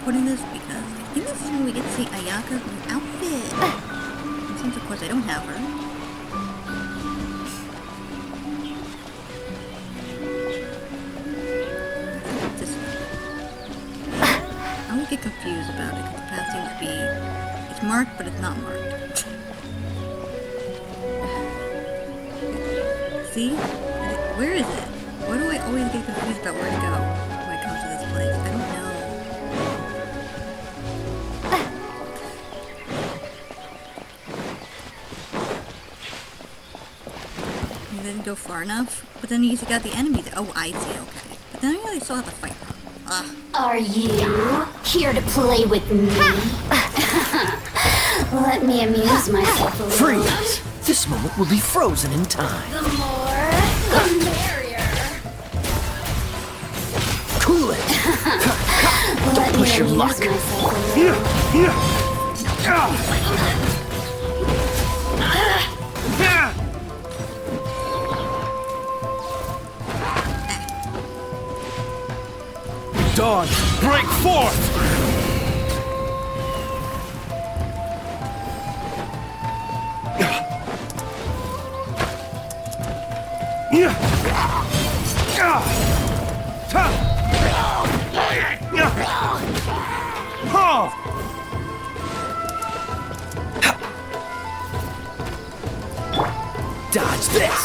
recording this because I think this is when we get to see Ayaka's new outfit. Since of course I don't have her. This one. I always get confused about it because the path seems to be... It's marked, but it's not marked. See? Where is it? Why do I always get confused about where to go when I come to this place? I don't know. You didn't go far enough? But then you got the enemy there. Oh, I see, okay. But then I still have to fight them. Ugh. Are you here to play with me? Let me amuse myself a little. Freeze! This moment will be frozen in time. The more, the merrier. Cool it! Let Don't push me your amuse luck. myself a little. Dawn, break forth! Dodge this!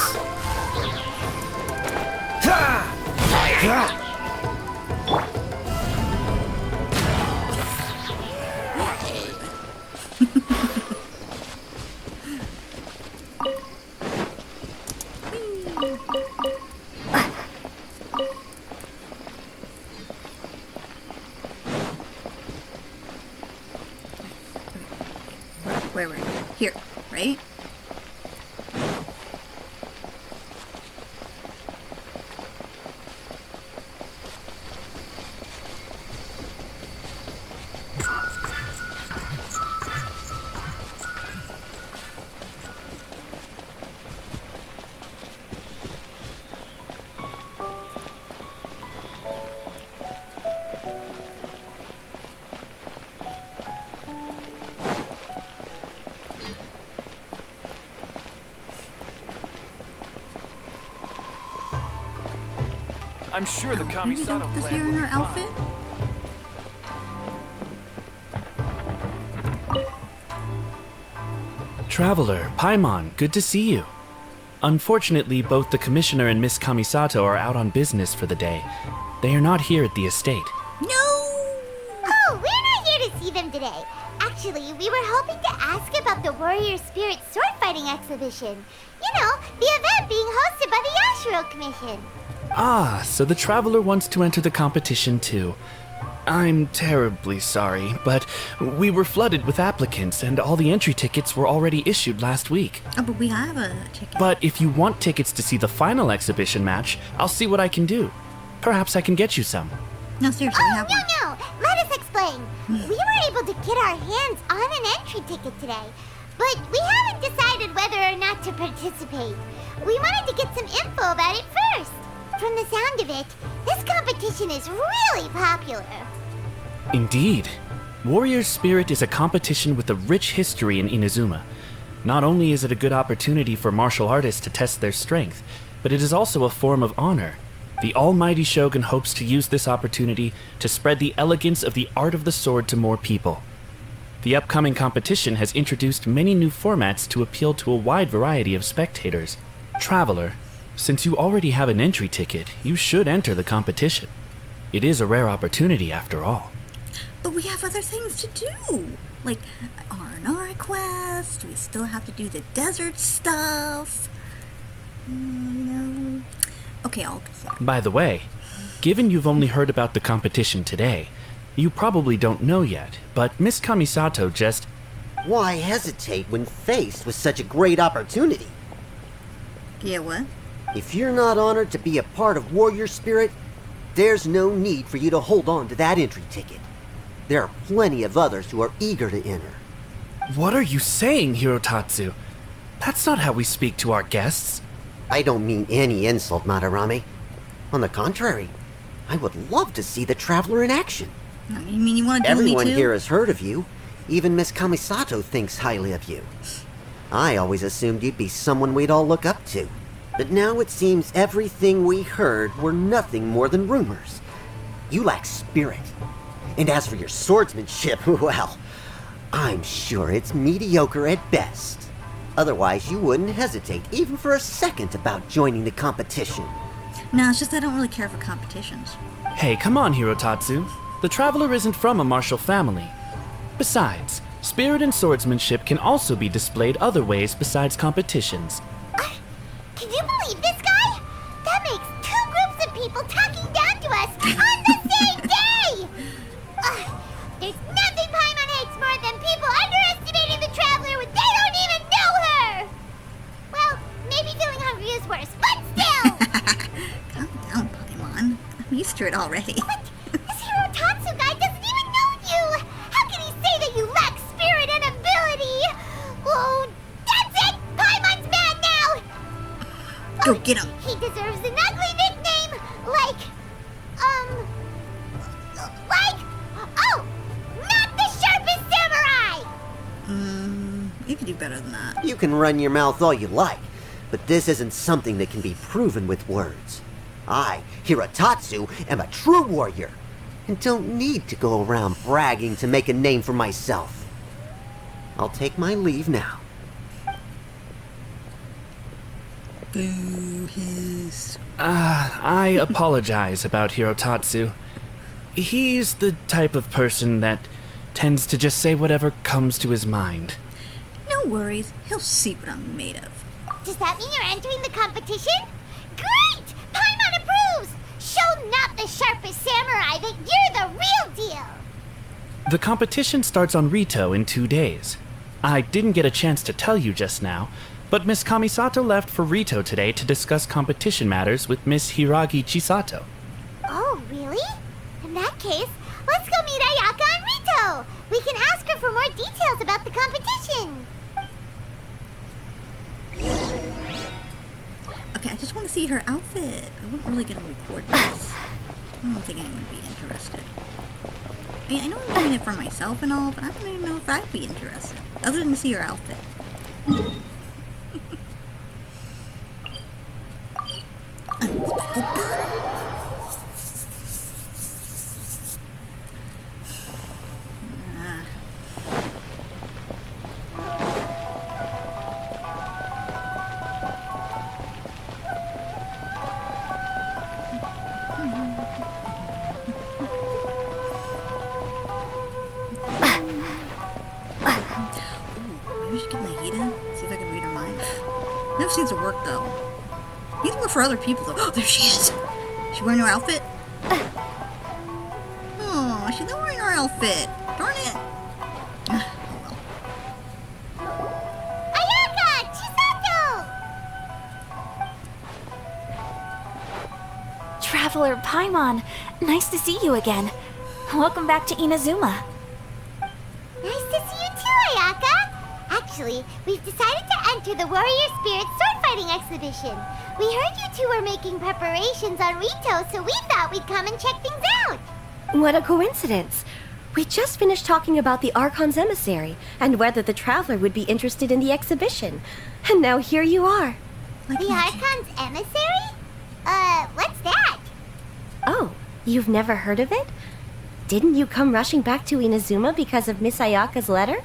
Where were you? Here, right? I'm sure the Maybe Kamisato don't this plan here will in be her outfit? Traveler, Paimon, good to see you. Unfortunately, both the Commissioner and Miss Kamisato are out on business for the day. They are not here at the estate. No! Oh, we're not here to see them today. Actually, we were hoping to ask about the Warrior Spirit Swordfighting exhibition. You know, the event being hosted by the Yashiro Commission. Ah, so the Traveler wants to enter the competition too. I'm terribly sorry, but we were flooded with applicants and all the entry tickets were already issued last week. Oh, but we have a ticket. But if you want tickets to see the final exhibition match, I'll see what I can do. Perhaps I can get you some. No, seriously, we have one. No, let us explain. We were able to get our hands on an entry ticket today, but we haven't decided whether or not to participate. We wanted to get some info about it first. From the sound of it, this competition is really popular. Indeed. Warrior Spirit is a competition with a rich history in Inazuma. Not only is it a good opportunity for martial artists to test their strength, but it is also a form of honor. The almighty Shogun hopes to use this opportunity to spread the elegance of the art of the sword to more people. The upcoming competition has introduced many new formats to appeal to a wide variety of spectators. Traveler, since you already have an entry ticket, you should enter the competition. It is a rare opportunity after all. But we have other things to do. Like R&R quest, we still have to do the desert stuff. No. Okay, I'll consider. By the way, given you've only heard about the competition today, you probably don't know yet, but Miss Kamisato just... Why hesitate when faced with such a great opportunity? Yeah, what? If you're not honored to be a part of Warrior Spirit, there's no need for you to hold on to that entry ticket. There are plenty of others who are eager to enter. What are you saying, Hirotatsu? That's not how we speak to our guests. I don't mean any insult, Madarame. On the contrary, I would love to see the Traveler in action. I mean, you want to do me Everyone too? here has heard of you. Even Miss Kamisato thinks highly of you. I always assumed you'd be someone we'd all look up to. But now it seems everything we heard were nothing more than rumors. You lack spirit. And as for your swordsmanship, well, I'm sure it's mediocre at best. Otherwise, you wouldn't hesitate even for a second about joining the competition. No, it's just I don't really care for competitions. Hey, come on, Hirotatsu. The traveler isn't from a martial family. Besides, spirit and swordsmanship can also be displayed other ways besides competitions. Can you believe this guy? That makes 2 groups of people talking down to us on the same day! There's nothing Paimon hates more than people underestimating the traveler when they don't even know her! Well, maybe feeling hungry is worse, but still! Calm down, Paimon. I'm used to it already. But this Hirotatsu guy doesn't even know you! How can he say that you lack spirit and ability? Oh, that's it! Paimon's mad now! Go get him. He deserves an ugly nickname, like, oh, not the sharpest samurai! You could do better than that. You can run your mouth all you like, but this isn't something that can be proven with words. I, Hirotatsu, am a true warrior, and don't need to go around bragging to make a name for myself. I'll take my leave now. Boo hiss. I apologize about Hirotatsu. He's the type of person that tends to just say whatever comes to his mind. No worries. He'll see what I'm made of. Does that mean you're entering the competition? Great! Paimon approves! Show not the sharpest samurai that you're the real deal! The competition starts on Rito in 2 days. I didn't get a chance to tell you just now, but Miss Kamisato left for Rito today to discuss competition matters with Miss Hiragi Chisato. Oh, really? In that case, let's go meet Ayaka and Rito! We can ask her for more details about the competition! Okay, I just want to see her outfit. I wasn't really going to record this. I don't think anyone would be interested. I mean, I know I'm doing it for myself and all, but I don't even know if I'd be interested. Other than to see her outfit. Maybe I should get my Hida, see if I can read her mind. Never seems to work though. You can look for other people though. Oh, there she is. She wearing her outfit? Oh, she's not wearing her outfit. Darn it. Oh well. Ayaka! Chisato! Traveler Paimon, nice to see you again. Welcome back to Inazuma. Nice to see you too, Ayaka! Actually, we've decided to enter the Warrior Spirit Swordfighting exhibition. We heard you two were making preparations on Rito, so we thought we'd come and check things out. What a coincidence. We just finished talking about the Archon's emissary and whether the traveler would be interested in the exhibition. And now here you are. The Archon's emissary? What's that? Oh, you've never heard of it? Didn't you come rushing back to Inazuma because of Miss Ayaka's letter?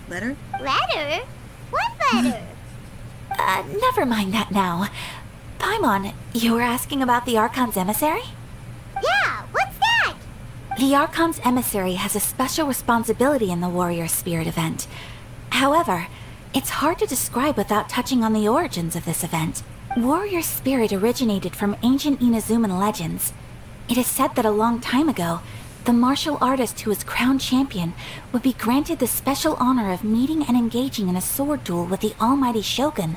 Letter? Letter? What letter? Never mind that now. Paimon, you were asking about the Archon's emissary? Yeah, what's that? The Archon's emissary has a special responsibility in the Warrior Spirit event. However, it's hard to describe without touching on the origins of this event. Warrior Spirit originated from ancient Inazuman legends. It is said that a long time ago, the martial artist who was crowned champion would be granted the special honor of meeting and engaging in a sword duel with the almighty Shogun.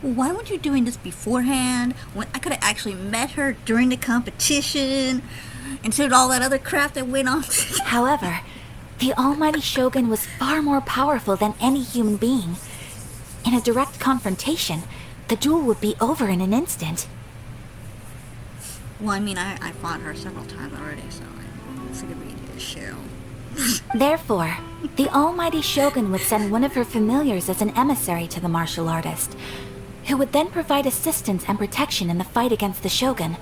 Well, why weren't you doing this beforehand? When I could have actually met her during the competition instead of all that other crap that went on. However, the almighty Shogun was far more powerful than any human being. In a direct confrontation, the duel would be over in an instant. Well, I mean, I fought her several times already, so It's a good idea, Cheryl. Therefore, the almighty shogun would send one of her familiars as an emissary to the martial artist, who would then provide assistance and protection in the fight against the shogun.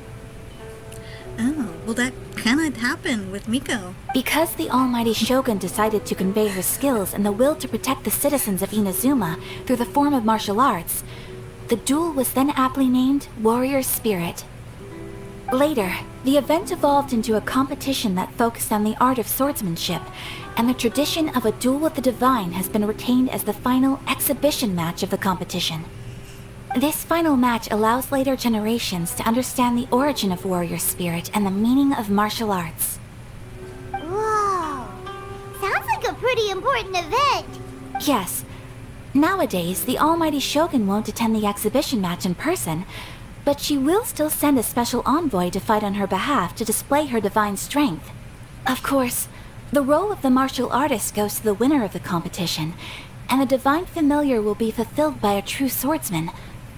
Oh, well that kinda happened with Miko. Because the almighty shogun decided to convey her skills and the will to protect the citizens of Inazuma through the form of martial arts, the duel was then aptly named Warrior Spirit. Later, the event evolved into a competition that focused on the art of swordsmanship, and the tradition of a duel with the divine has been retained as the final exhibition match of the competition. This final match allows later generations to understand the origin of warrior spirit and the meaning of martial arts. Whoa. Sounds like a pretty important event. Yes. Nowadays, the almighty shogun won't attend the exhibition match in person, but she will still send a special envoy to fight on her behalf to display her divine strength. Of course, the role of the martial artist goes to the winner of the competition, and the divine familiar will be fulfilled by a true swordsman,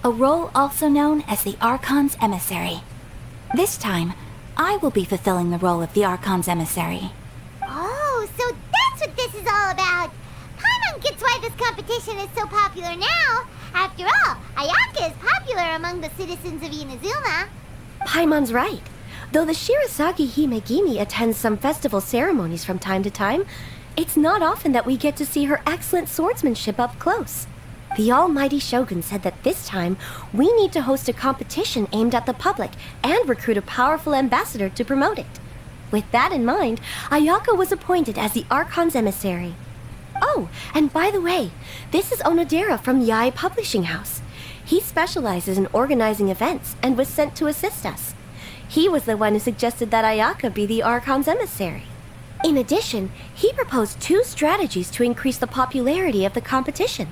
a role also known as the Archon's emissary. This time, I will be fulfilling the role of the Archon's emissary. Oh, so that's what this is all about. Paimon gets why this competition is so popular now. After all, Ayaka is popular among the citizens of Inazuma. Paimon's right. Though the Shirasagi Himegimi attends some festival ceremonies from time to time, it's not often that we get to see her excellent swordsmanship up close. The almighty shogun said that this time we need to host a competition aimed at the public and recruit a powerful ambassador to promote it. With that in mind, Ayaka was appointed as the Archon's emissary. Oh, and by the way, this is Onodera from Yai Publishing House. He specializes in organizing events and was sent to assist us. He was the one who suggested that Ayaka be the Archon's emissary. In addition, he proposed 2 strategies to increase the popularity of the competition,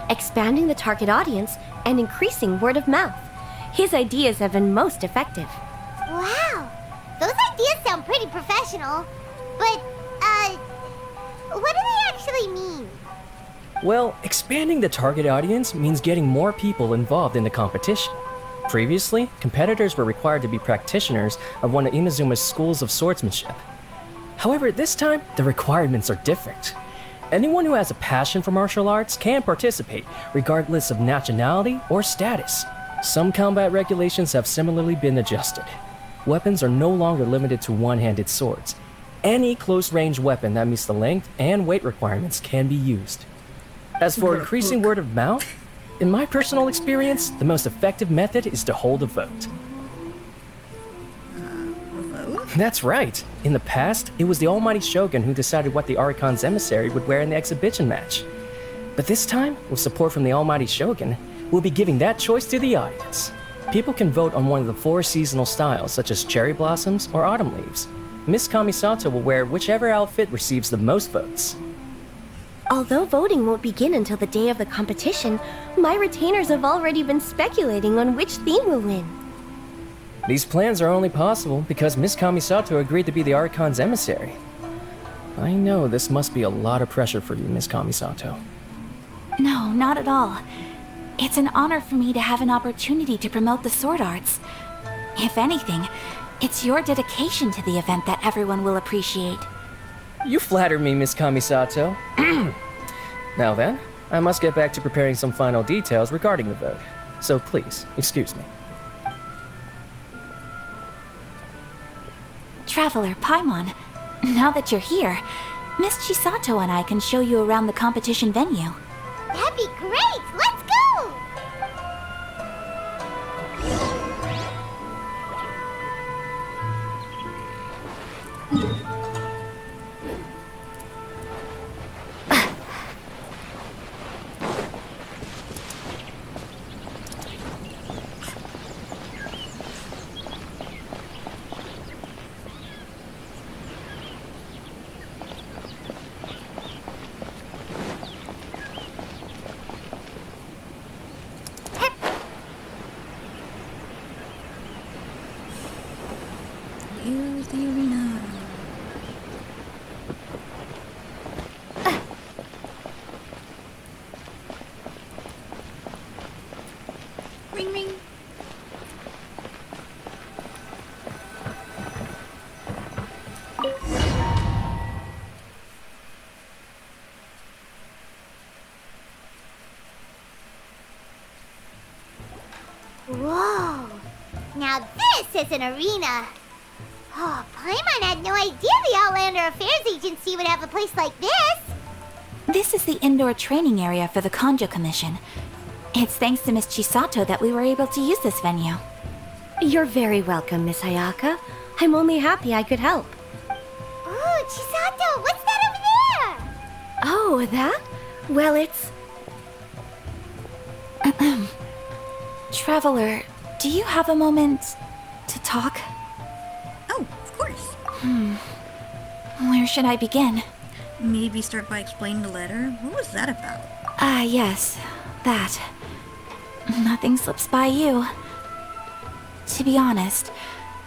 expanding the target audience and increasing word of mouth. His ideas have been most effective. Wow. Those ideas sound pretty professional. But, what do they actually mean? Well, expanding the target audience means getting more people involved in the competition. Previously, competitors were required to be practitioners of one of Inazuma's schools of swordsmanship. However, this time, the requirements are different. Anyone who has a passion for martial arts can participate, regardless of nationality or status. Some combat regulations have similarly been adjusted. Weapons are no longer limited to one-handed swords. Any close-range weapon that meets the length and weight requirements can be used. As for increasing word of mouth, in my personal experience, the most effective method is to hold a vote. That's right. In the past, it was the almighty shogun who decided what the Archon's emissary would wear in the exhibition match. But this time, with support from the almighty shogun, we'll be giving that choice to the audience. People can vote on one of the 4 seasonal styles, such as cherry blossoms or autumn leaves. Miss Kamisato will wear whichever outfit receives the most votes. Although voting won't begin until the day of the competition, my retainers have already been speculating on which theme will win. These plans are only possible because Miss Kamisato agreed to be the Archon's emissary. I know this must be a lot of pressure for you, Miss Kamisato. No, not at all. It's an honor for me to have an opportunity to promote the sword arts. If anything, it's your dedication to the event that everyone will appreciate. You flatter me, Miss Kamisato. Now then, I must get back to preparing some final details regarding the vote. So please, excuse me. Traveler Paimon, now that you're here, Miss Chisato and I can show you around the competition venue. That'd be great! Let's go! Here's the arena. Ring ring. Whoa! Now this is an arena! Oh, Paimon had no idea the Outlander Affairs Agency would have a place like this! This is the indoor training area for the Kanjo Commission. It's thanks to Miss Chisato that we were able to use this venue. You're very welcome, Miss Ayaka. I'm only happy I could help. Ooh, Chisato, what's that over there? Oh, that? Well, it's... Traveler, do you have a moment to talk? Oh, of course. Where should I begin? Maybe start by explaining the letter. What was that about? Yes, that. Nothing slips by you. To be honest,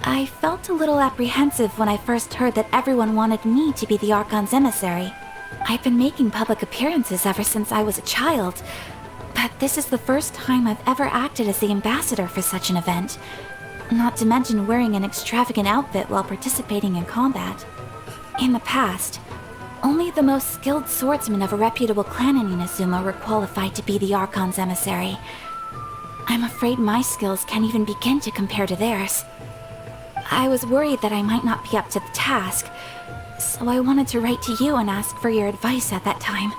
I felt a little apprehensive when I first heard that everyone wanted me to be the Archon's emissary. I've been making public appearances ever since I was a child, but this is the first time I've ever acted as the ambassador for such an event. Not to mention wearing an extravagant outfit while participating in combat. In the past, only the most skilled swordsmen of a reputable clan in Inazuma were qualified to be the Archon's emissary. I'm afraid my skills can't even begin to compare to theirs. I was worried that I might not be up to the task, so I wanted to write to you and ask for your advice at that time.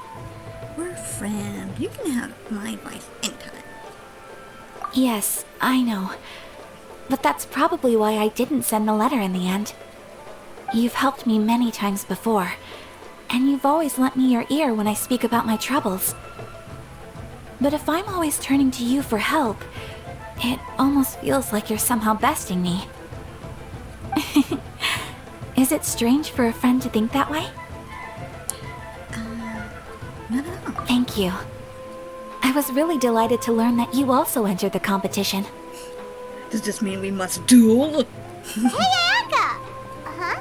We're friends. You can have my advice anytime. Yes, I know. But that's probably why I didn't send the letter in the end. You've helped me many times before, and you've always lent me your ear when I speak about my troubles. But if I'm always turning to you for help, it almost feels like you're somehow besting me. Is it strange for a friend to think that way? Not at all. Thank you. I was really delighted to learn that you also entered the competition. Does this mean we must duel? Hey, Ayaka! Uh-huh?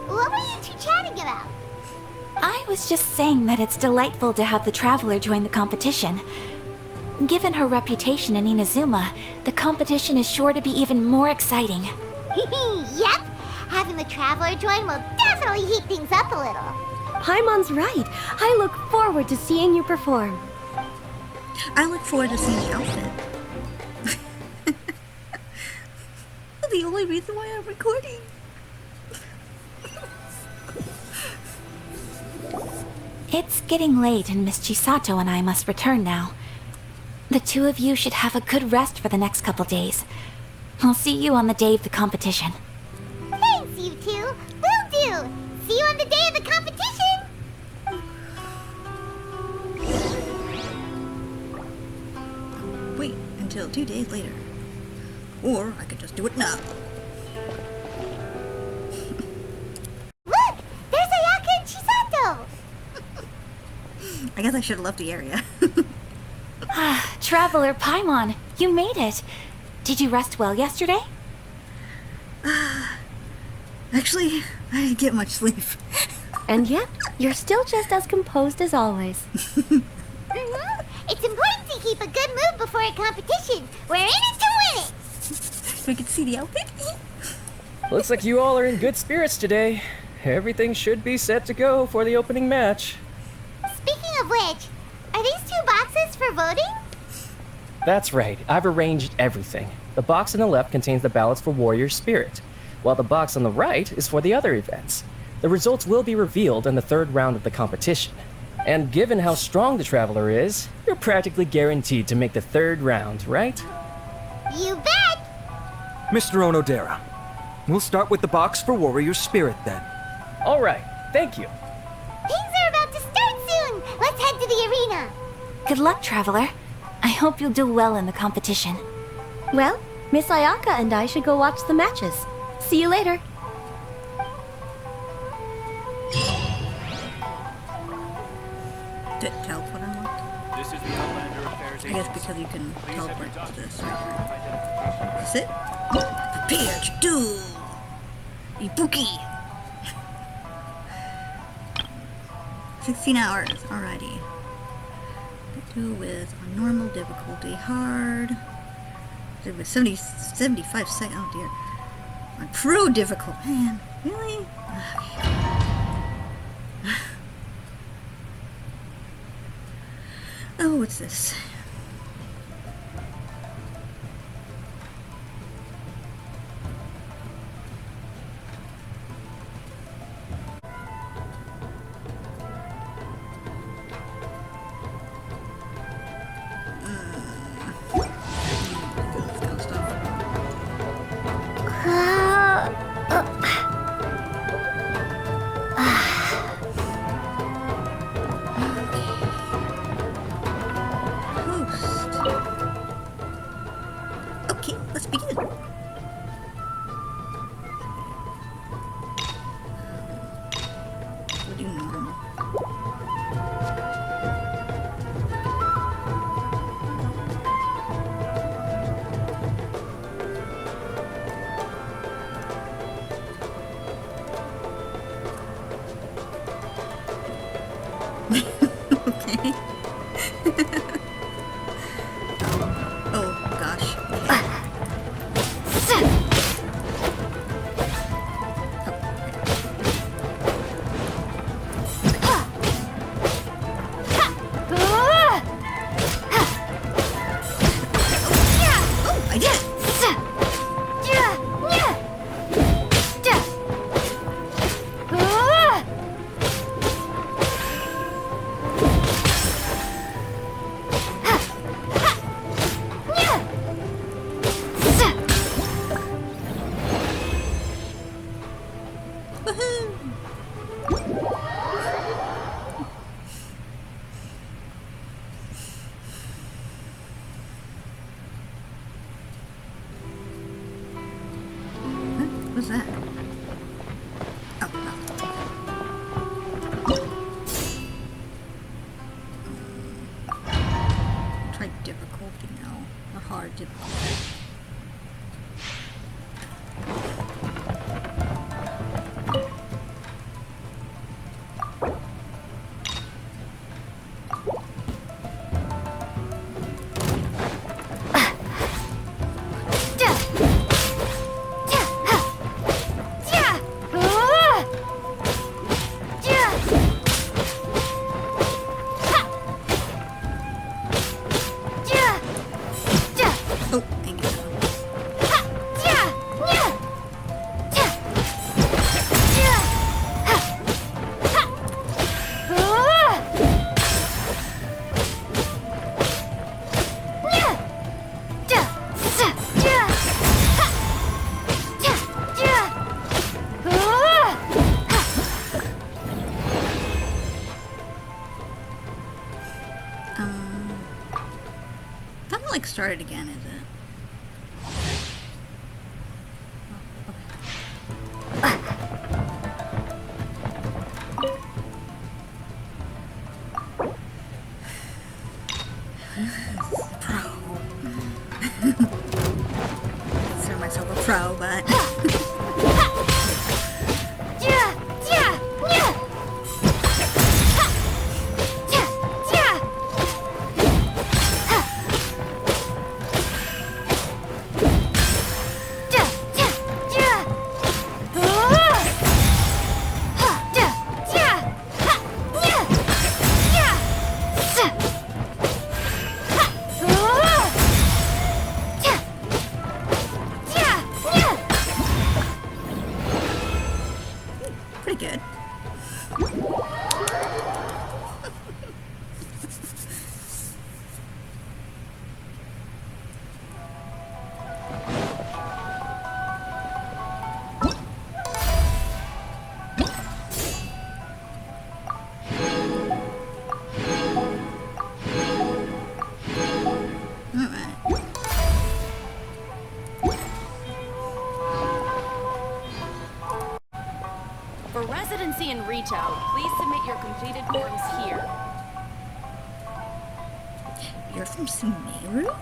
What were you two chatting about? I was just saying that it's delightful to have the Traveler join the competition. Given her reputation in Inazuma, the competition is sure to be even more exciting. Yep! Having the Traveler join will definitely heat things up a little. Paimon's right. I look forward to seeing you perform. I look forward to seeing the outfit. The only reason why I'm recording. It's getting late and Miss Chisato and I must return now. The two of you should have a good rest for the next couple days. I'll see you on the day of the competition. Thanks, you two. Will do. See you on the day of the competition. Wait until 2 days later. Or I could just do it now. Look! There's Ayaka and Chisato! I guess I should have left the area. Traveler Paimon, you made it. Did you rest well yesterday? Actually, I didn't get much sleep. And yet, you're still just as composed as always. It's important to keep a good mood before a competition. We're in it to win it! So I could see the outfit? Looks like you all are in good spirits today. Everything should be set to go for the opening match. Speaking of which, are these two boxes for voting? That's right, I've arranged everything. The box on the left contains the ballots for Warrior Spirit, while the box on the right is for the other events. The results will be revealed in the third round of the competition. And given how strong the Traveler is, you're practically guaranteed to make the third round, right? You bet! Mr. Onodera, we'll start with the box for Warrior Spirit then. All right, thank you. Things are about to start soon! Let's head to the arena! Good luck, Traveler. I hope you'll do well in the competition. Well, Miss Ayaka and I should go watch the matches. See you later. Did it teleport unlocked? This is the Outlander Affairs I guess Agency. because you can Please teleport have to your this documents right. Is it? Prepare to duel! Ibuki! 16 hours, alrighty. Do with on normal difficulty, hard. There was 75 seconds. Oh dear. On pro difficult, man. Really? Oh, what's this? let's begin. We'll do normal. Okay. Oh gosh. Okay. Oh, I did it. What's that? Oh, no. Try difficulty now. Or hard difficulty. Oh, thank you. Not like start it again, is it? Pro. Consider myself a pro, but pretty good. For residency in retail, please submit your completed forms here. You're from Sumeru?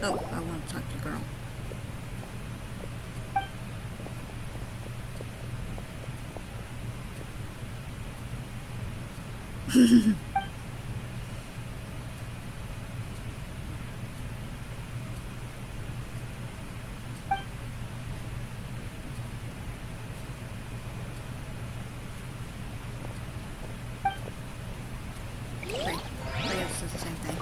Oh, I want to talk to the girl. Right. I guess it's the same thing.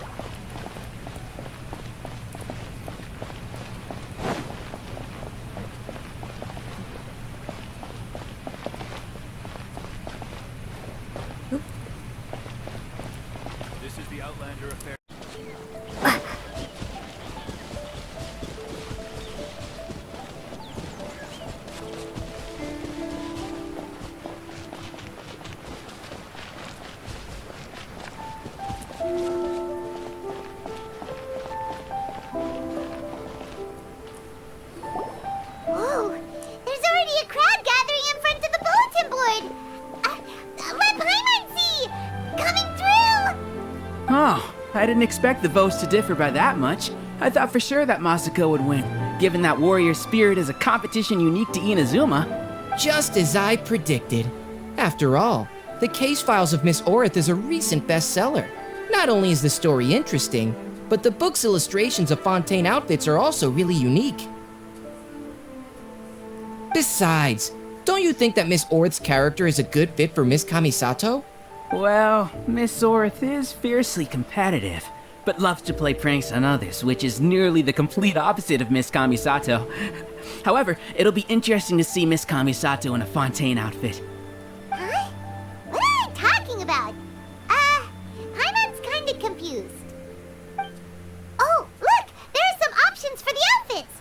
I didn't expect the votes to differ by that much. I thought for sure that Masako would win, given that warrior spirit is a competition unique to Inazuma. Just as I predicted. After all, The Case Files of Miss Orith is a recent bestseller. Not only is the story interesting, but the book's illustrations of Fontaine outfits are also really unique. Besides, don't you think that Miss Orith's character is a good fit for Miss Kamisato? Well, Miss Orith is fiercely competitive, but loves to play pranks on others, which is nearly the complete opposite of Miss Kamisato. However, it'll be interesting to see Miss Kamisato in a Fontaine outfit. Huh? What are you talking about? Paimon's kinda confused. Oh, look! There are some options for the outfits!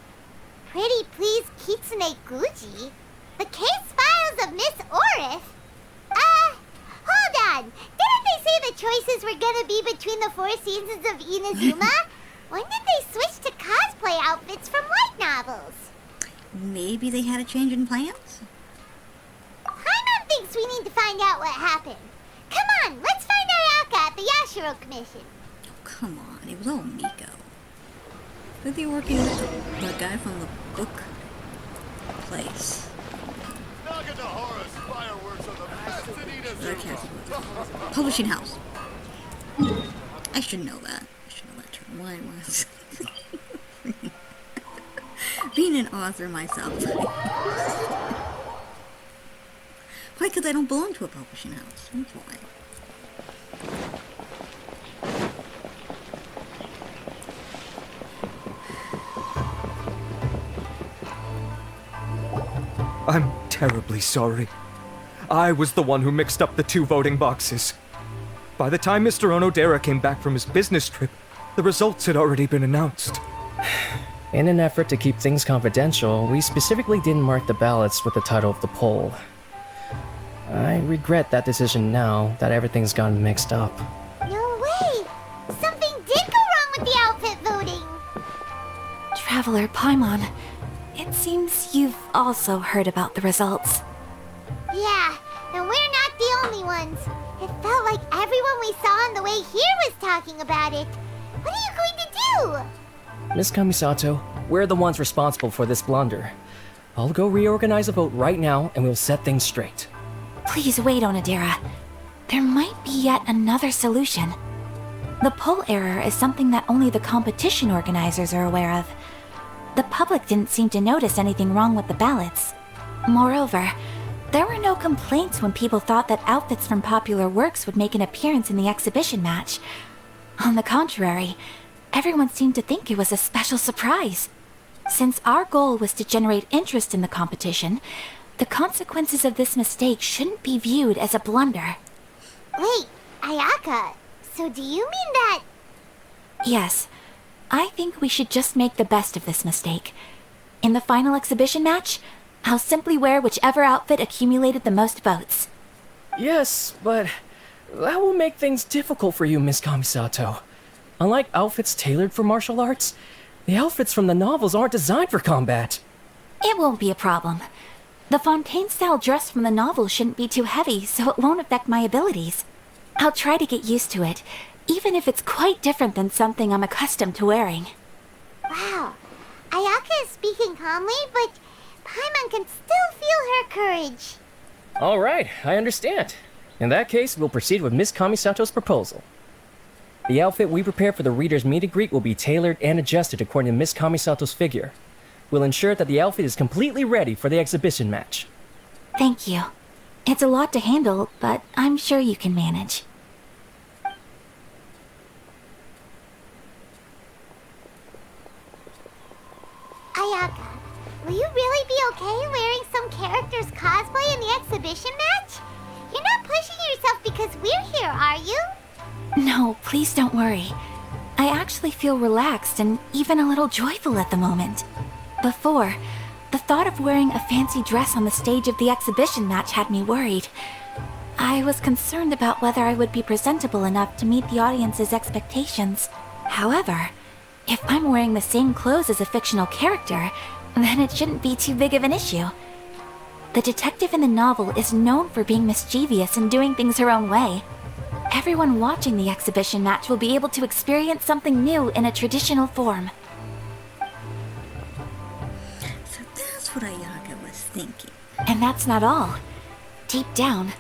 Pretty please Kitsune Guji? The Case Files of Miss Orith? Hold on! Didn't they say the choices were gonna be between the 4 seasons of Inazuma? When did they switch to cosplay outfits from light novels? Maybe they had a change in plans? Paimon thinks we need to find out what happened. Come on, let's find Ayaka at the Yashiro Commission. Oh, come on, it was all Miko. Were they working with the guy from the book place? Publishing house. I should know that. I should know that term. Why was being an author myself? Why? Because I don't belong to a publishing house. That's why. I'm terribly sorry. I was the one who mixed up the 2 voting boxes. By the time Mr. Onodera came back from his business trip, the results had already been announced. In an effort to keep things confidential, we specifically didn't mark the ballots with the title of the poll. I regret that decision now that everything's gotten mixed up. No way! Something did go wrong with the outfit voting! Traveler Paimon, it seems you've also heard about the results. Yeah, and we're not the only ones. It felt like everyone we saw on the way here was talking about it. What are you going to do? Miss Kamisato, we're the ones responsible for this blunder. I'll go reorganize a vote right now and we'll set things straight. Please wait, Onodera. There might be yet another solution. The poll error is something that only the competition organizers are aware of. The public didn't seem to notice anything wrong with the ballots. Moreover, there were no complaints when people thought that outfits from popular works would make an appearance in the exhibition match. On the contrary, everyone seemed to think it was a special surprise. Since our goal was to generate interest in the competition, the consequences of this mistake shouldn't be viewed as a blunder. Wait, Ayaka, so do you mean that... Yes, I think we should just make the best of this mistake. In the final exhibition match, I'll simply wear whichever outfit accumulated the most votes. Yes, but that will make things difficult for you, Miss Kamisato. Unlike outfits tailored for martial arts, the outfits from the novels aren't designed for combat. It won't be a problem. The Fontaine-style dress from the novel shouldn't be too heavy, so it won't affect my abilities. I'll try to get used to it, even if it's quite different than something I'm accustomed to wearing. Wow, Ayaka is speaking calmly, but Paimon can still feel her courage. All right, I understand. In that case, we'll proceed with Miss Kamisato's proposal. The outfit we prepare for the reader's meet and greet will be tailored and adjusted according to Miss Kamisato's figure. We'll ensure that the outfit is completely ready for the exhibition match. Thank you. It's a lot to handle, but I'm sure you can manage. Ayaka, will you really be okay wearing some character's cosplay in the exhibition match? You're not pushing yourself because we're here, are you? No, please don't worry. I actually feel relaxed and even a little joyful at the moment. Before, the thought of wearing a fancy dress on the stage of the exhibition match had me worried. I was concerned about whether I would be presentable enough to meet the audience's expectations. However, if I'm wearing the same clothes as a fictional character, then it shouldn't be too big of an issue. The detective in the novel is known for being mischievous and doing things her own way. everyone watching the exhibition match will be able to experience something new in a traditional form. So that's what Ayaka was thinking. And that's not all. Deep down,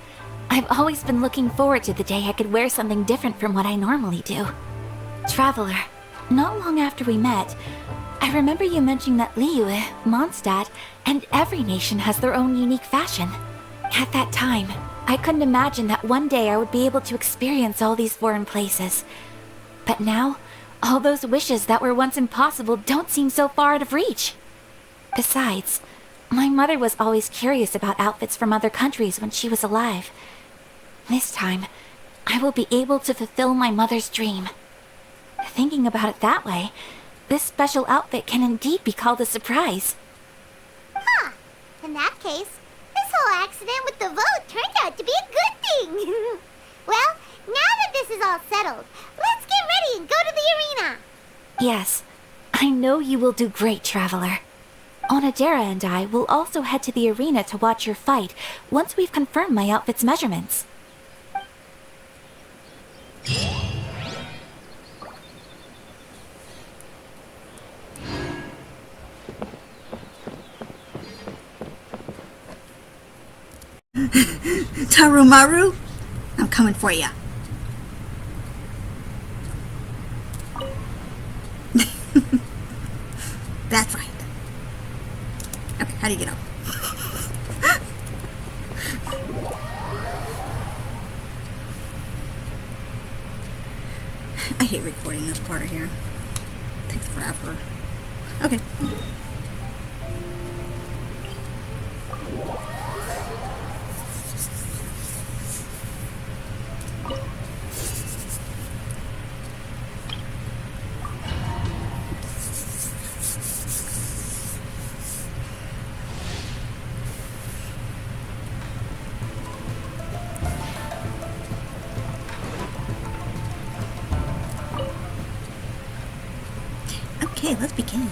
I've always been looking forward to the day I could wear something different from what I normally do. Traveler, not long after we met, I remember you mentioning that Liyue, Mondstadt, and every nation has their own unique fashion. At that time, I couldn't imagine that one day I would be able to experience all these foreign places. But now, all those wishes that were once impossible don't seem so far out of reach. Besides, my mother was always curious about outfits from other countries when she was alive. This time, I will be able to fulfill my mother's dream. Thinking about it that way, this special outfit can indeed be called a surprise. Huh. In that case, this whole accident with the vote turned out to be a good thing. Well, now that this is all settled, let's get ready and go to the arena. Yes, I know you will do great, Traveler. Onodera and I will also head to the arena to watch your fight once we've confirmed my outfit's measurements. Tarumaru, I'm coming for ya. That's right. Okay, how do you get up? I hate recording this part here. It takes forever. Okay. Okay, let's begin.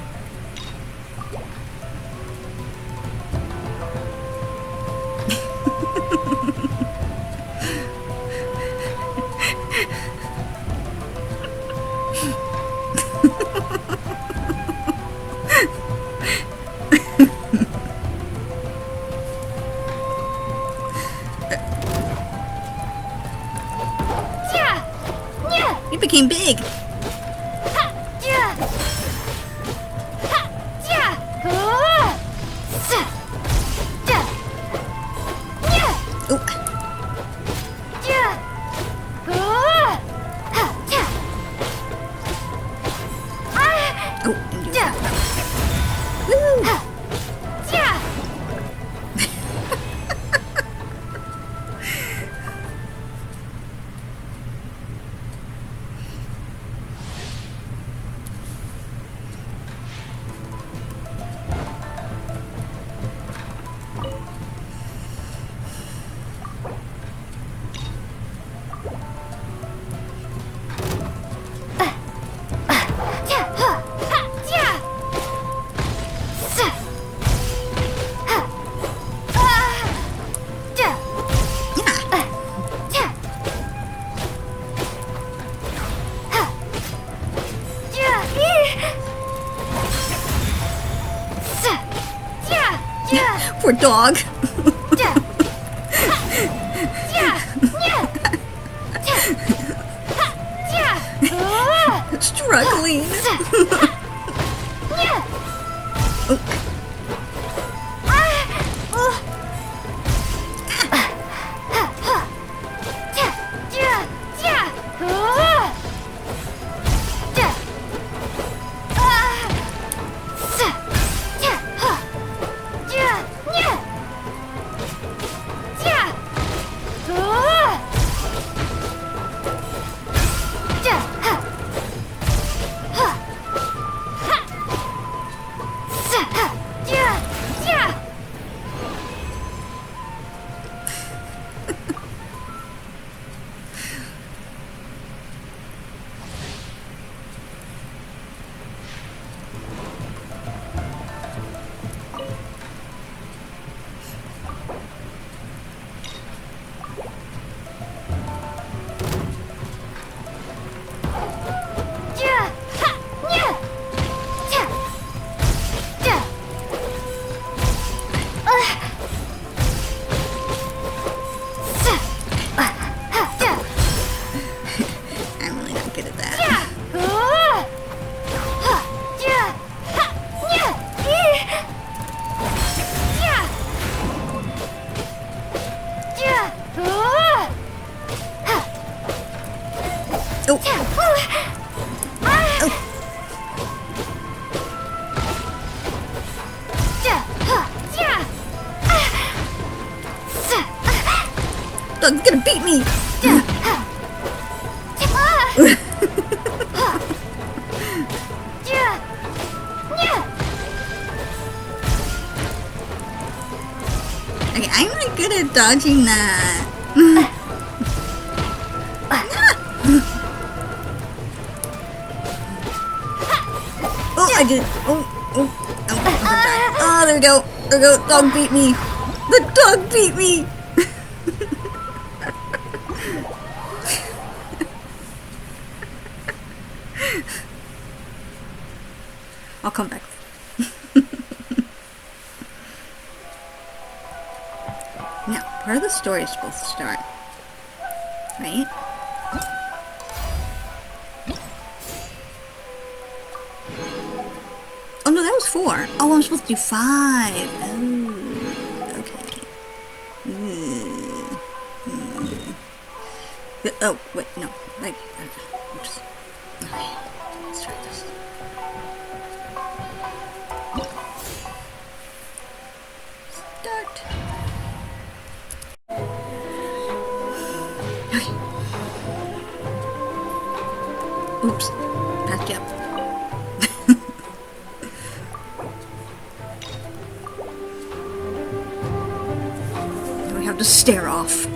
You became big. Poor dog. Struggling. good at dodging that. Oh, I did. Oh, there we go. There we go. Dog beat me. The dog beat me. I'll come back. Now, part of the story is supposed to start, right? Oh no, that was 4. Oh, I'm supposed to do 5. Oh, okay. Oh, wait, no. Like, oops. Okay, let's try this. Start. Okay. Oops. Back up. Now we have to stare off.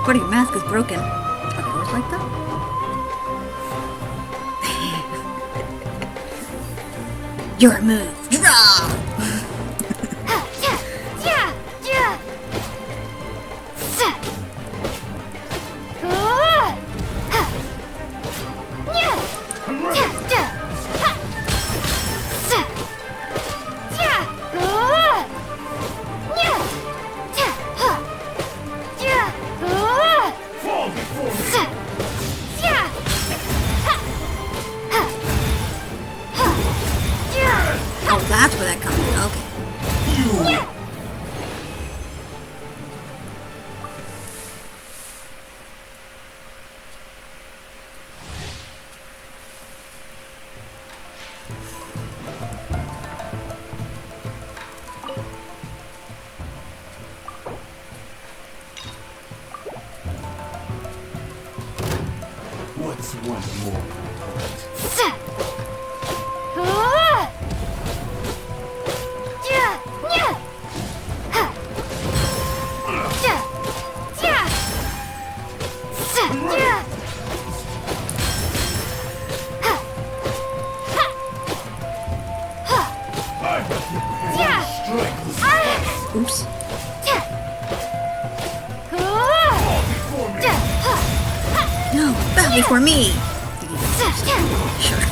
Buddy, your mask is broken. Are they always like that? Your move. Draw! Oh, that's where that comes from. Okay. What's one more? Oops. No, bow before me. Sure.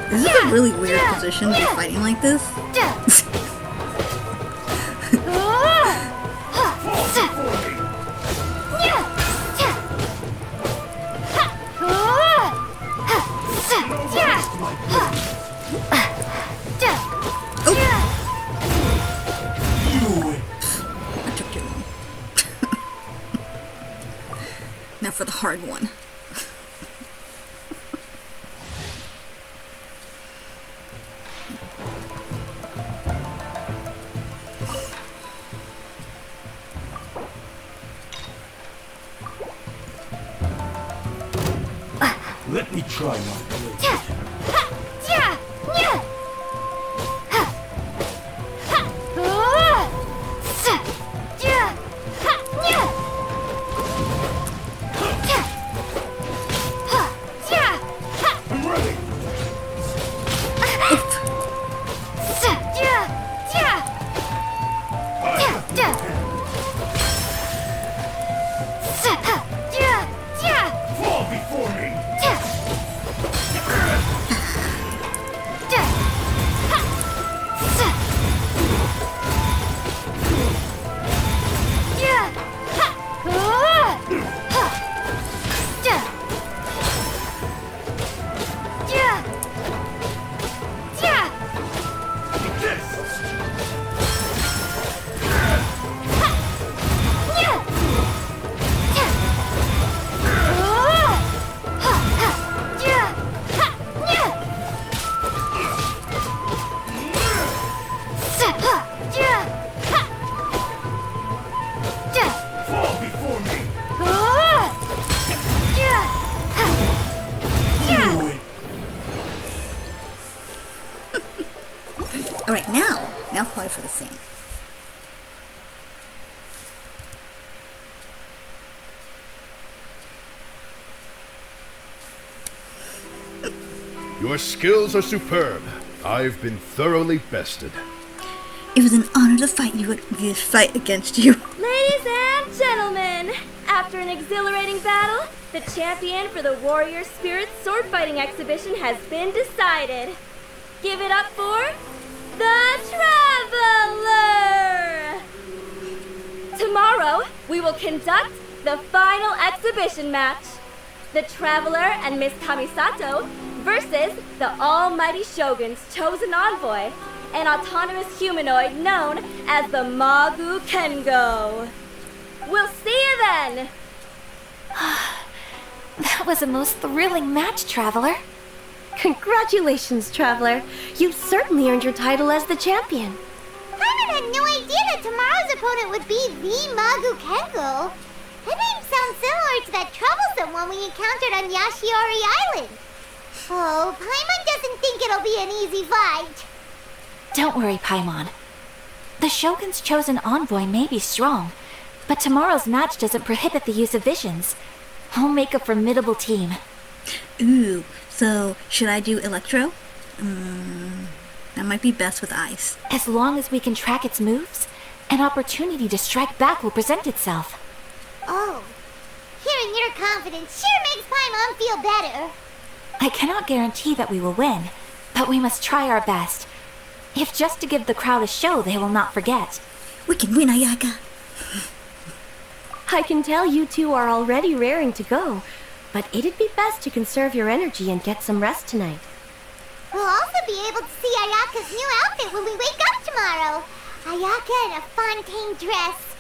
This is a really weird position to be fighting like this. I took too long. Now for the hard one. Let me try my blade. I'm ready. Fall before me. Fall before me! Do it! Alright, now apply for the thing. Your skills are superb. I've been thoroughly bested. It was an honor to fight against you. Ladies and gentlemen, after an exhilarating battle, the champion for the Warrior Spirit Swordfighting exhibition has been decided. Give it up for the Traveler! Tomorrow, we will conduct the final exhibition match. The Traveler and Miss Kamisato versus the almighty Shogun's chosen envoy, an autonomous humanoid known as the Magu Kengo. We'll see you then! That was a most thrilling match, Traveler. Congratulations, Traveler. You've certainly earned your title as the champion. Paimon had no idea that tomorrow's opponent would be the Magu Kengo. That name sounds similar to that troublesome one we encountered on Yashiori Island. Oh, Paimon doesn't think it'll be an easy fight. Don't worry, Paimon. The Shogun's chosen envoy may be strong, but tomorrow's match doesn't prohibit the use of visions. We'll make a formidable team. Ooh, so should I do Electro? That might be best with ice. As long as we can track its moves, an opportunity to strike back will present itself. Oh, hearing your confidence sure makes Paimon feel better. I cannot guarantee that we will win, but we must try our best. If just to give the crowd a show they will not forget. We can win, Ayaka! I can tell you two are already raring to go, but it'd be best to conserve your energy and get some rest tonight. We'll also be able to see Ayaka's new outfit when we wake up tomorrow. Ayaka in a Fontaine dress.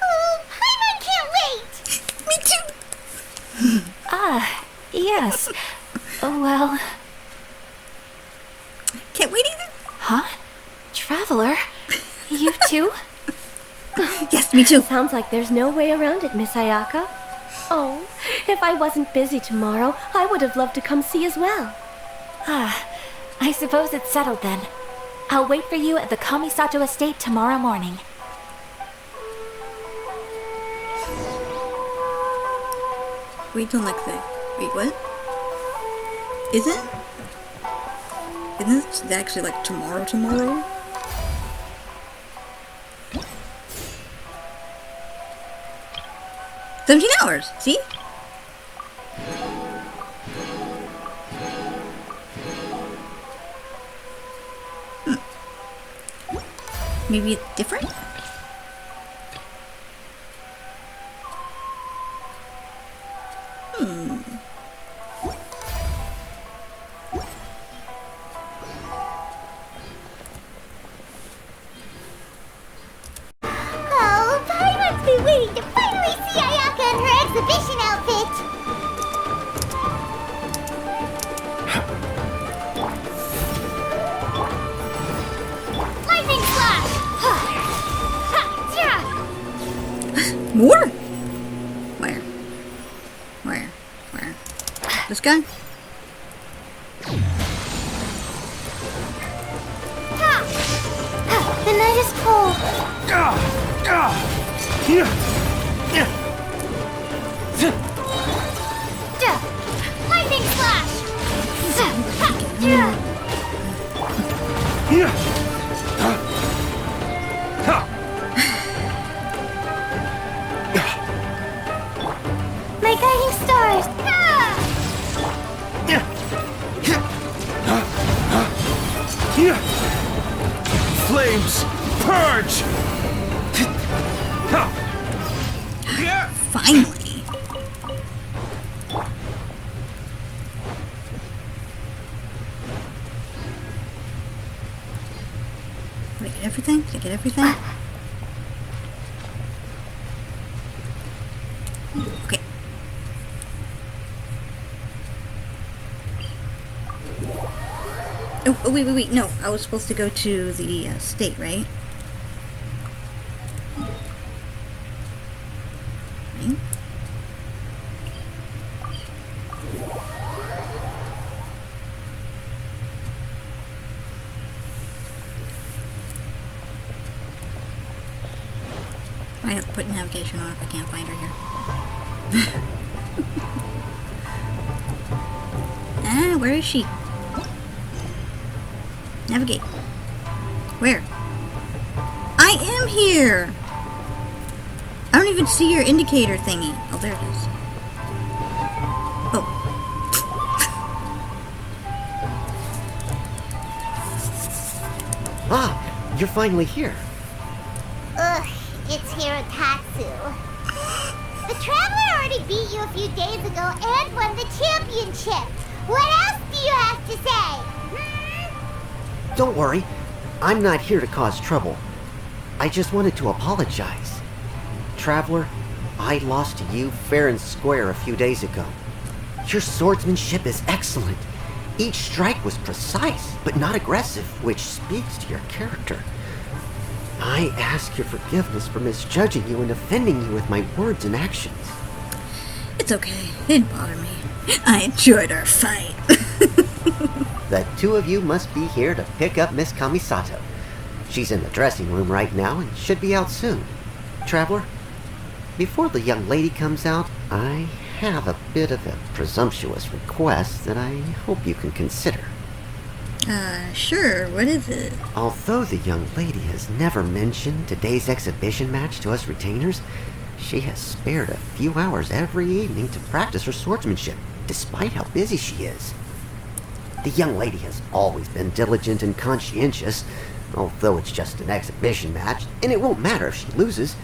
Oh, Paimon can't wait! Me too! Yes. Well... Can't wait either. Huh? Traveler? You too? Yes, me too. Sounds like there's no way around it, Miss Ayaka. Oh, if I wasn't busy tomorrow, I would have loved to come see as well. I suppose it's settled then. I'll wait for you at the Kamisato estate tomorrow morning. Wait till next day. Wait, what? Is it? Isn't it actually like tomorrow? 17 hours, see? Maybe it's different? Oh, Paimon's been waiting to finally see Ayaka in her exhibition outfit. Lightning slash! More? Where? This guy? The night is cold. Lightning slash! My guiding stars! Flames, purge! Finally! Did I get everything? Did I get everything? Okay. Oh, wait, no. I was supposed to go to the state, right? put navigation on if I can't find her here. Ah, where is she? Navigate. Where? I am here! I don't even see your indicator thingy. Oh, there it is. Oh. Ah, you're finally here. Ugh, it's Hirotatsu. The Traveler already beat you a few days ago and won the championship. What else do you have to say? Don't worry, I'm not here to cause trouble. I just wanted to apologize. Traveler, I lost to you fair and square a few days ago. Your swordsmanship is excellent. Each strike was precise, but not aggressive, which speaks to your character. I ask your forgiveness for misjudging you and offending you with my words and actions. It's okay. It didn't bother me. I enjoyed our fight. The two of you must be here to pick up Miss Kamisato. She's in the dressing room right now and should be out soon. Traveler, before the young lady comes out, I have a bit of a presumptuous request that I hope you can consider. Sure. What is it? Although the young lady has never mentioned today's exhibition match to us retainers, she has spared a few hours every evening to practice her swordsmanship, despite how busy she is. The young lady has always been diligent and conscientious, although it's just an exhibition match, and it won't matter if she loses.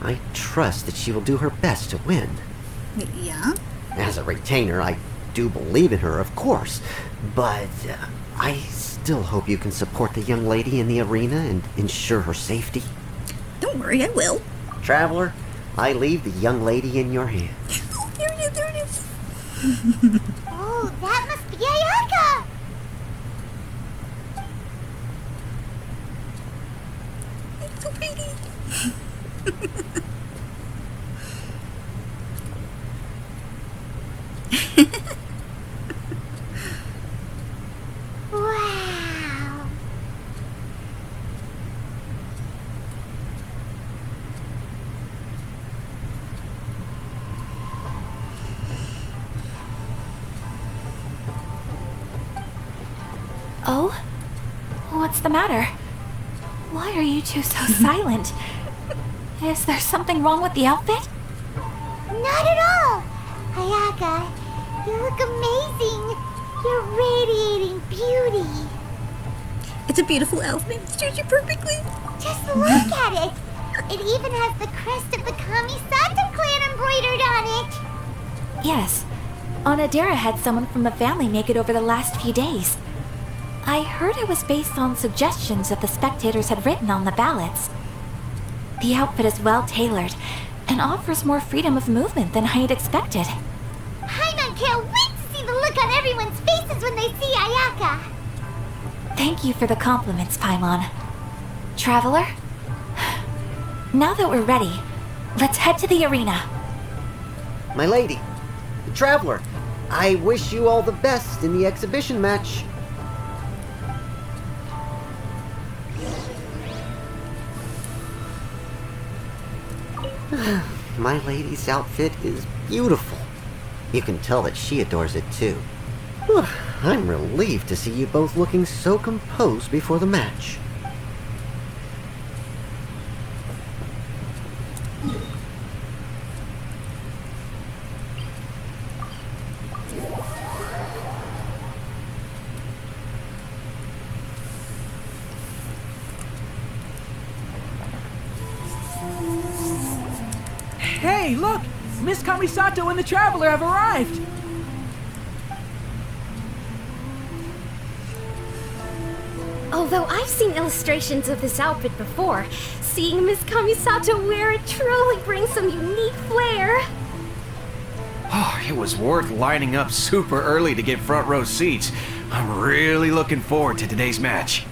I trust that she will do her best to win. Yeah? As a retainer, I do believe in her, of course, but I still hope you can support the young lady in the arena and ensure her safety. Don't worry, I will. Traveler, I leave the young lady in your hands. There it is, there it is. Oh, that must be Ayaka! It's so pretty. Wow. Oh? What's the matter? Why are you two so silent? Is there something wrong with the outfit? Not at all! Ayaka, you look amazing! You're radiating beauty! It's a beautiful outfit. It suits you perfectly. Just look at it! It even has the crest of the Kamisato clan embroidered on it! Yes. Onodera had someone from the family make it over the last few days. I heard it was based on suggestions that the spectators had written on the ballots. The outfit is well tailored and offers more freedom of movement than I had expected. Paimon can't wait to see the look on everyone's faces when they see Ayaka! Thank you for the compliments, Paimon. Traveler? Now that we're ready, let's head to the arena. My lady, Traveler, I wish you all the best in the exhibition match. My lady's outfit is beautiful. You can tell that she adores it too. I'm relieved to see you both looking so composed before the match. Hey, look! Miss Kamisato and the Traveler have arrived! Although I've seen illustrations of this outfit before, seeing Miss Kamisato wear it truly brings some unique flair. Oh, it was worth lining up super early to get front row seats. I'm really looking forward to today's match.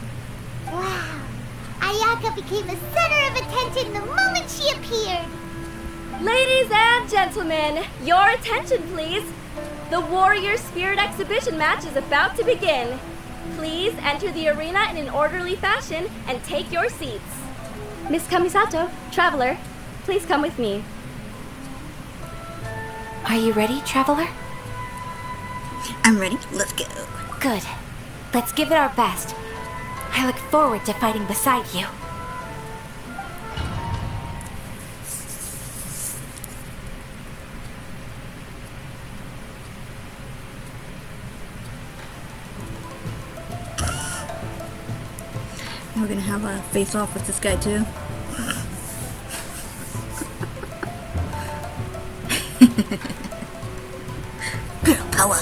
Wow. Ayaka became the center of attention the moment she appeared. Ladies and gentlemen, your attention please. The Warrior Spirit exhibition match is about to begin. Please enter the arena in an orderly fashion and take your seats. Miss Kamisato, Traveler, please come with me. Are you ready, Traveler? I'm ready. Let's go. Good. Let's give it our best. I look forward to fighting beside you. We're gonna have a face-off with this guy too. Girl power.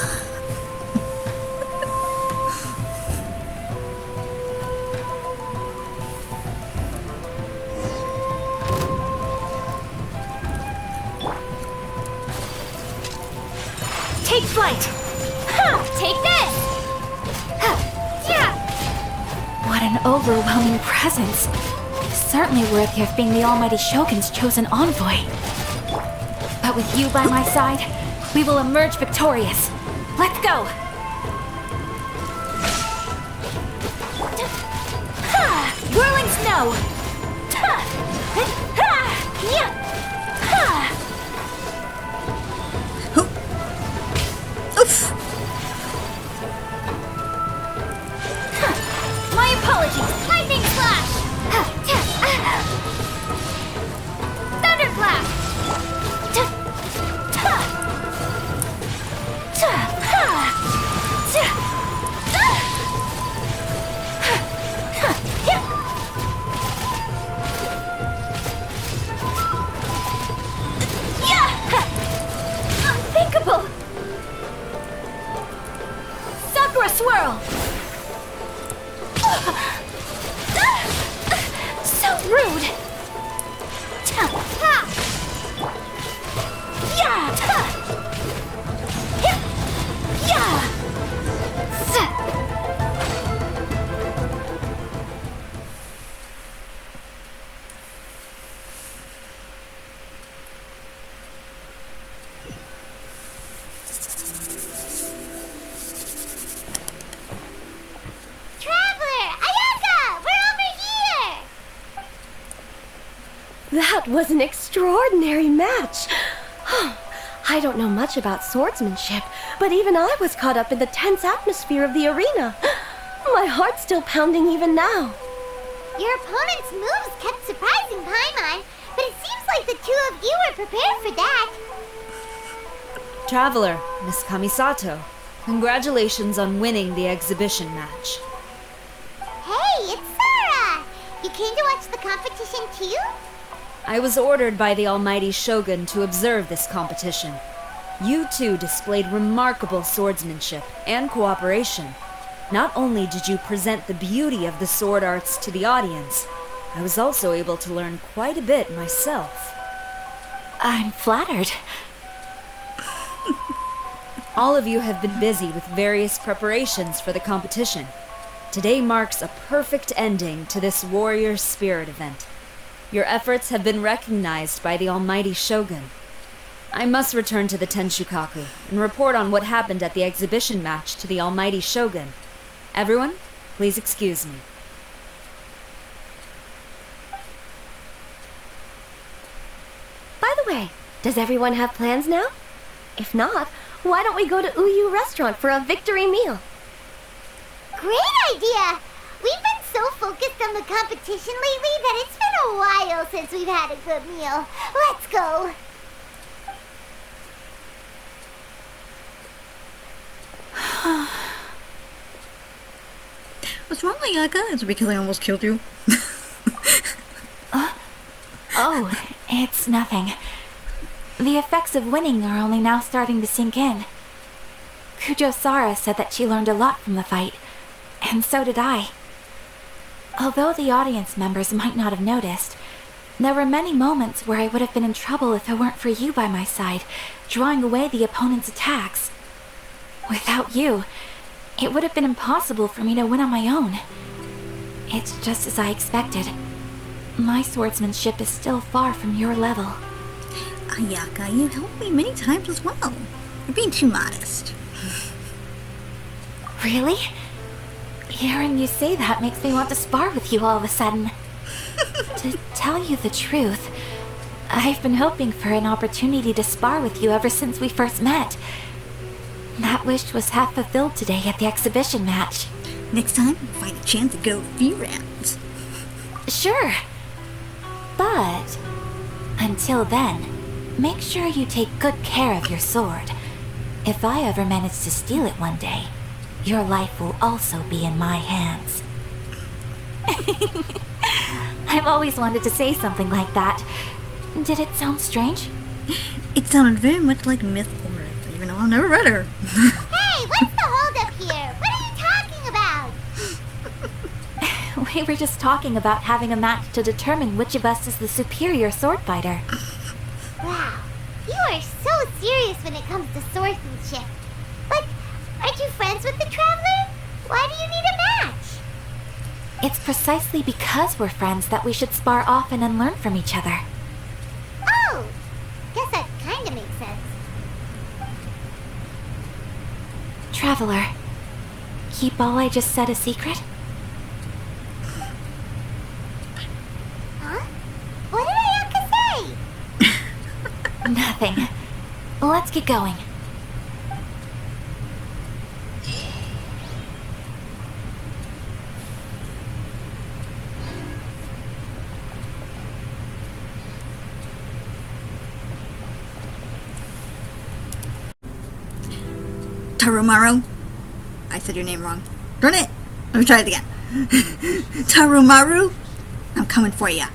Take flight! Take this! What an overwhelming presence. Certainly worthy of being the Almighty Shogun's chosen envoy. But with you by my side, we will emerge victorious. Let's go! Whirling snow! Oof. My apologies! Lightning Slash! Thunderclap! Unthinkable! Sakura Swirl! So rude! Traveler! Ayaka! We're over here! That was an extraordinary match. I don't know much about swordsmanship, but even I was caught up in the tense atmosphere of the arena. My heart's still pounding even now. Your opponent's moves kept surprising Paimon, but it seems like the two of you were prepared for that. Traveler, Miss Kamisato, congratulations on winning the exhibition match. Hey, it's Sora! You came to watch the competition too? I was ordered by the Almighty Shogun to observe this competition. You two displayed remarkable swordsmanship and cooperation. Not only did you present the beauty of the sword arts to the audience, I was also able to learn quite a bit myself. I'm flattered. All of you have been busy with various preparations for the competition. Today marks a perfect ending to this Warrior Spirit event. Your efforts have been recognized by the Almighty Shogun. I must return to the Tenshukaku and report on what happened at the exhibition match to the Almighty Shogun. Everyone, please excuse me. By the way, does everyone have plans now? If not, why don't we go to Uyu Restaurant for a victory meal? Great idea! We've been so focused on the competition lately that it's been a while since we've had a good meal. Let's go! What's wrong, Ayaka? Is it because I almost killed you? Oh, it's nothing. The effects of winning are only now starting to sink in. Kujo-Sara said that she learned a lot from the fight, and so did I. Although the audience members might not have noticed, there were many moments where I would have been in trouble if it weren't for you by my side, drawing away the opponent's attacks. Without you, it would have been impossible for me to win on my own. It's just as I expected. My swordsmanship is still far from your level. Ayaka, you helped me many times as well. You're being too modest. Really? Hearing you say that makes me want to spar with you all of a sudden. To tell you the truth, I've been hoping for an opportunity to spar with you ever since we first met. That wish was half fulfilled today at the exhibition match. Next time, we'll find a chance to go a few rounds. Sure. But until then, make sure you take good care of your sword. If I ever manage to steal it one day, your life will also be in my hands. I've always wanted to say something like that. Did it sound strange? It sounded very much like Miss Orith, even though I've never read her. Hey, what's the holdup here? What are you talking about? We were just talking about having a match to determine which of us is the superior sword fighter. Wow, you are so serious when it comes to swordsmanship. But aren't you friends with the Traveler? Why do you need a match? It's precisely because we're friends that we should spar often and learn from each other. Oh, guess that kinda makes sense. Traveler, keep all I just said a secret? Huh? What did Ayaka say? Nothing. Let's get going. Tarumaru? I said your name wrong. Darn it! Let me try it again. Tarumaru? I'm coming for ya.